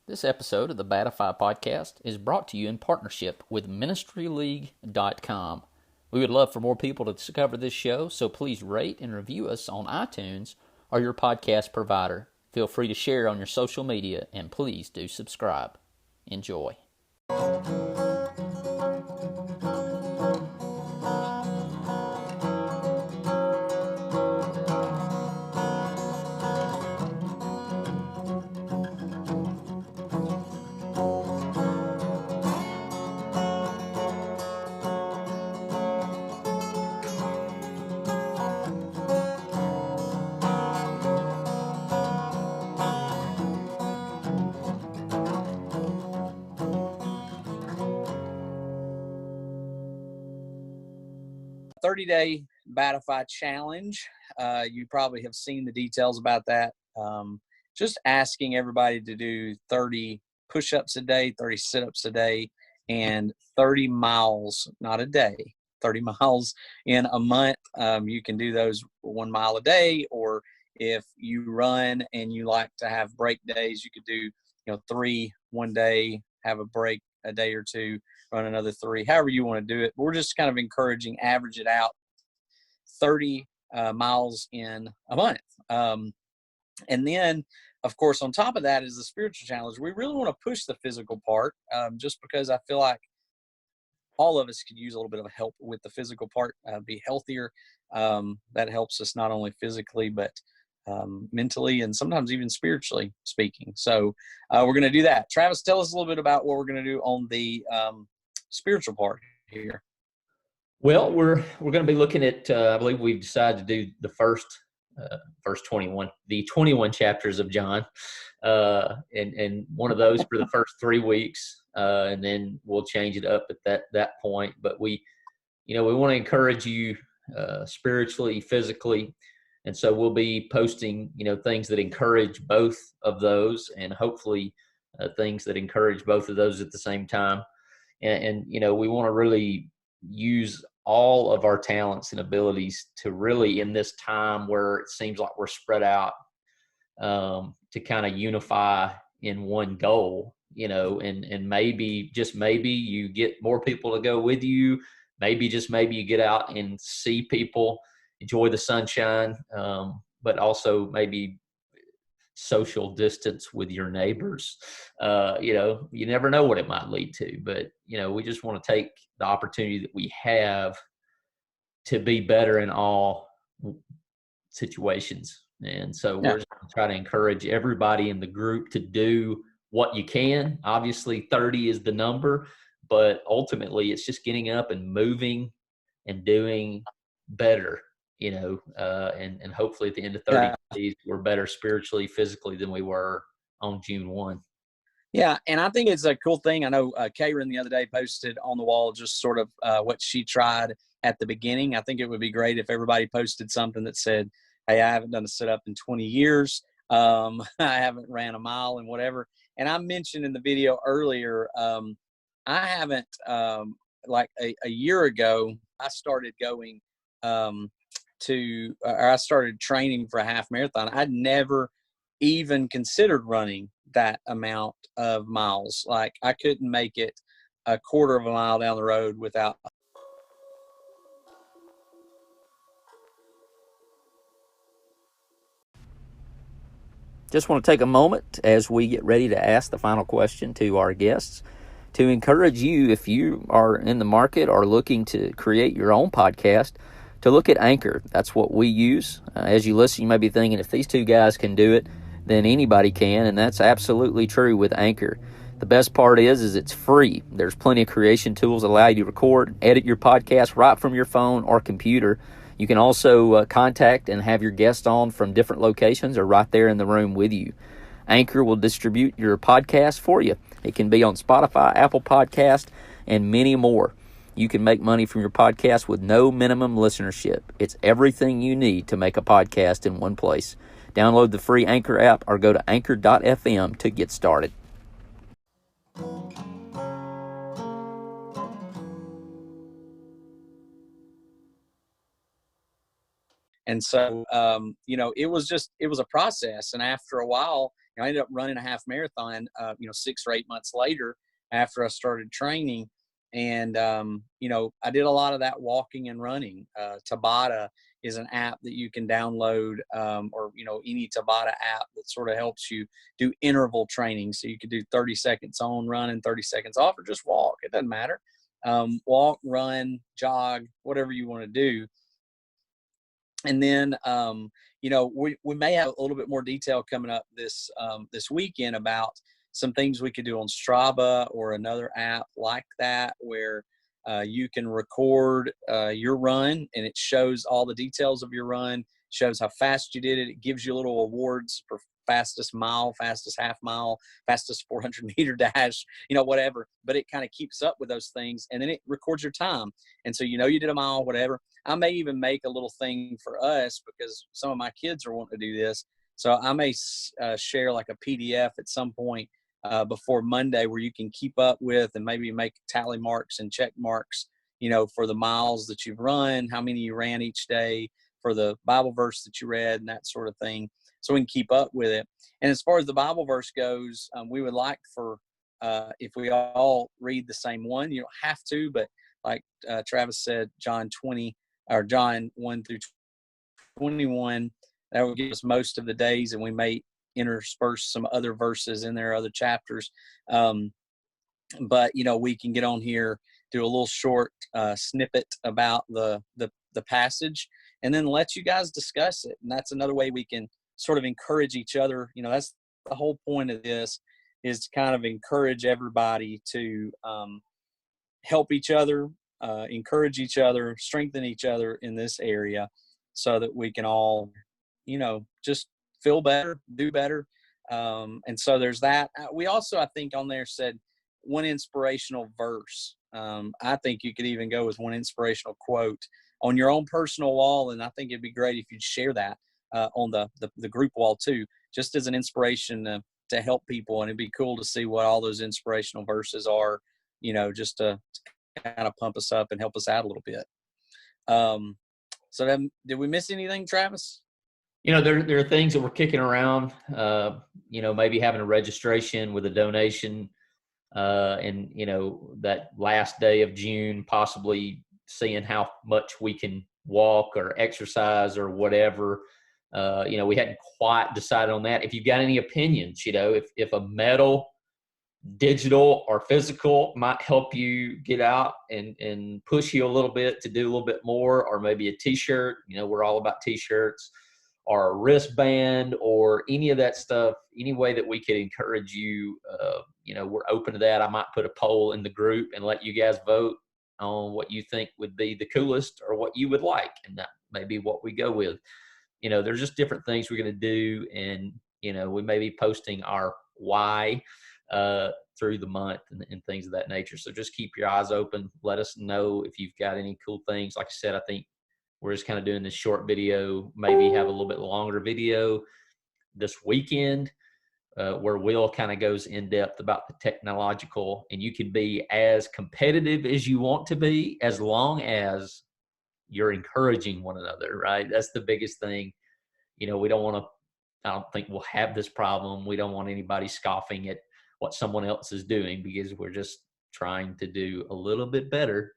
This episode of the BATify podcast is brought to you in partnership with ministryleague.com. We would love for more people to discover this show, so please rate and review us on iTunes or your podcast provider. Feel free to share on your social media, and please do subscribe. Enjoy. 30-day BATify challenge. You probably have seen the details about that. Just asking everybody to do 30 push-ups a day, 30 sit-ups a day, and 30 miles, not a day, 30 miles in a month. You can do those 1 mile a day, or if you run and you like to have break days, you could do 3 one day, have a break a day or two, run another 3, however you want to do it. We're just kind of encouraging, average it out, 30 miles in a month. And then, of course, on top of that is the spiritual challenge. We really want to push the physical part, just because I feel like all of us could use a little bit of help with the physical part, be healthier. That helps us not only physically, but mentally and sometimes even spiritually speaking. So we're going to do that. Travis, tell us a little bit about what we're going to do on the spiritual part here. Well, we're going to be looking at. I believe we've decided to do the first 21, the 21 chapters of John, and one of those for the first 3 weeks, and then we'll change it up at that point. But we want to encourage you spiritually, physically, and so we'll be posting things that encourage both of those, and hopefully things that encourage both of those at the same time. And we want to really use all of our talents and abilities to really, in this time where it seems like we're spread out, to kind of unify in one goal, and maybe, just maybe, you get more people to go with you. Maybe, just maybe, you get out and see people, enjoy the sunshine, but also maybe social distance with your neighbors. You never know what it might lead to, but we just want to take the opportunity that we have to be better in all situations. And so we're just going to try to encourage everybody in the group to do what you can. Obviously 30 is the number, but ultimately it's just getting up and moving and doing better, and hopefully at the end of 30 days, we're better spiritually, physically than we were on June 1. Yeah, and I think it's a cool thing. I know Karen the other day posted on the wall just sort of what she tried at the beginning. I think it would be great if everybody posted something that said, hey, I haven't done a sit-up in 20 years. I haven't ran a mile and whatever. And I mentioned in the video earlier, I haven't, like a year ago, I started going I started training for a half marathon. I'd never even considered running that amount of miles. Like, I couldn't make it a quarter of a mile down the road without. Just want to take a moment as we get ready to ask the final question to our guests to encourage you, if you are in the market or looking to create your own podcast, to look at Anchor. That's what we use. As you listen, you may be thinking, if these two guys can do it, then anybody can, and that's absolutely true with Anchor. The best part is it's free. There's plenty of creation tools that allow you to record, edit your podcast right from your phone or computer. You can also contact and have your guests on from different locations or right there in the room with you. Anchor will distribute your podcast for you. It can be on Spotify, Apple Podcast, and many more. You can make money from your podcast with no minimum listenership. It's everything you need to make a podcast in one place. Download the free Anchor app or go to anchor.fm to get started. And so, it was a process. And after a while, I ended up running a half marathon, 6 or 8 months later after I started training. And, I did a lot of that walking and running. Tabata is an app that you can download, or, any Tabata app that sort of helps you do interval training. So you could do 30 seconds on running, 30 seconds off, or just walk. It doesn't matter. Walk, run, jog, whatever you want to do. And then, we may have a little bit more detail coming up this weekend about some things we could do on Strava or another app like that, where you can record your run and it shows all the details of your run, shows how fast you did it. It gives you little awards for fastest mile, fastest half mile, fastest 400-meter dash, whatever. But it kind of keeps up with those things, and then it records your time. And so you did a mile, whatever. I may even make a little thing for us because some of my kids are wanting to do this. So I may share like a PDF at some point before Monday, where you can keep up with and maybe make tally marks and check marks, for the miles that you've run, how many you ran each day, for the Bible verse that you read, and that sort of thing, so we can keep up with it. And as far as the Bible verse goes, we would like for if we all read the same one. You don't have to, but like Travis said, John 1 through 21, that will give us most of the days, and we may intersperse some other verses in there, other chapters. But we can get on here, do a little short snippet about the passage, and then let you guys discuss it. And that's another way we can sort of encourage each other. That's the whole point of this, is to kind of encourage everybody to help each other, encourage each other, strengthen each other in this area, so that we can all, just feel better, do better. And so there's that. We also, I think, on there said one inspirational verse. I think you could even go with one inspirational quote on your own personal wall. And I think it'd be great if you'd share that on the group wall too, just as an inspiration to help people. And it'd be cool to see what all those inspirational verses are, just to kind of pump us up and help us out a little bit. So then, did we miss anything, Travis? There are things that we're kicking around, maybe having a registration with a donation, and, that last day of June, possibly seeing how much we can walk or exercise or whatever. We hadn't quite decided on that. If you've got any opinions, if a medal, digital or physical, might help you get out and push you a little bit to do a little bit more, or maybe a t-shirt, we're all about t-shirts, or a wristband, or any of that stuff, any way that we could encourage you, we're open to that. I might put a poll in the group and let you guys vote on what you think would be the coolest or what you would like, and that may be what we go with. There's just different things we're going to do, and, we may be posting our why through the month and things of that nature. So just keep your eyes open. Let us know if you've got any cool things. Like I said, I think we're just kind of doing this short video, maybe have a little bit longer video this weekend, where Will kind of goes in depth about the technological, and you can be as competitive as you want to be, as long as you're encouraging one another, right? That's the biggest thing. We don't want to, I don't think we'll have this problem. We don't want anybody scoffing at what someone else is doing, because we're just trying to do a little bit better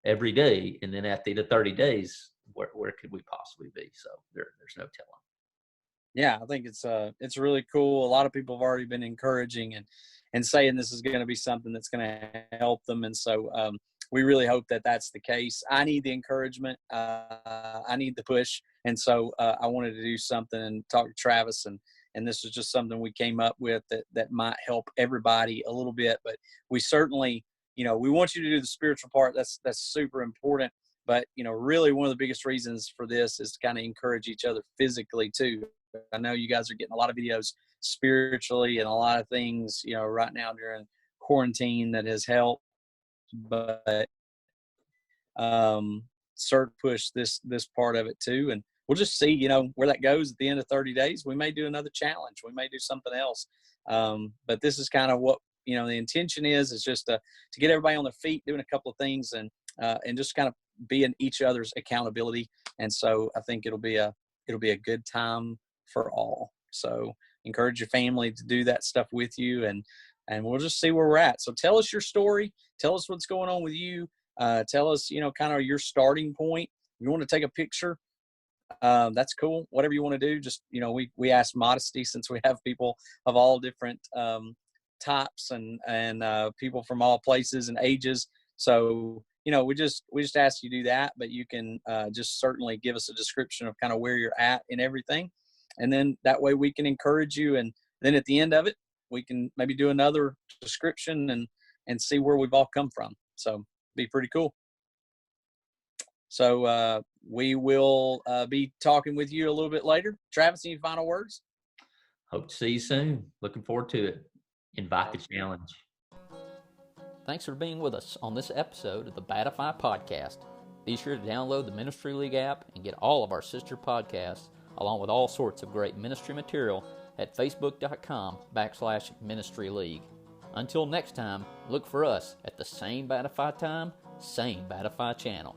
every day. And then at the end of 30 days, where could we possibly be? So there's no telling. Yeah, I think it's really cool. A lot of people have already been encouraging and saying this is going to be something that's going to help them. And so we really hope that that's the case. I need the encouragement. I need the push. And so I wanted to do something and talk to Travis, and this is just something we came up with that might help everybody a little bit. But we certainly, we want you to do the spiritual part. That's super important. But, really one of the biggest reasons for this is to kind of encourage each other physically too. I know you guys are getting a lot of videos spiritually and a lot of things, right now during quarantine that has helped. But start push this part of it too, and we'll just see, where that goes at the end of 30 days. We may do another challenge. We may do something else. But this is kind of what, the intention is just to get everybody on their feet, doing a couple of things, and just kind of be in each other's accountability. And so I think it'll be a good time for all. So encourage your family to do that stuff with you, and we'll just see where we're at. So tell us your story. Tell us what's going on with you. Tell us, kind of your starting point. If you want to take a picture, that's cool. Whatever you want to do, just, we ask modesty, since we have people of all different types and people from all places and ages. So, we just ask you to do that, but you can just certainly give us a description of kind of where you're at and everything. And then that way we can encourage you. And then at the end of it, we can maybe do another description and see where we've all come from. So be pretty cool. So we will be talking with you a little bit later. Travis, any final words? Hope to see you soon. Looking forward to it. Invite the challenge. Thanks for being with us on this episode of the BATify podcast. Be sure to download the Ministry League app and get all of our sister podcasts, along with all sorts of great ministry material at facebook.com/Ministry League. Until next time, look for us at the same BATify time, same BATify channel.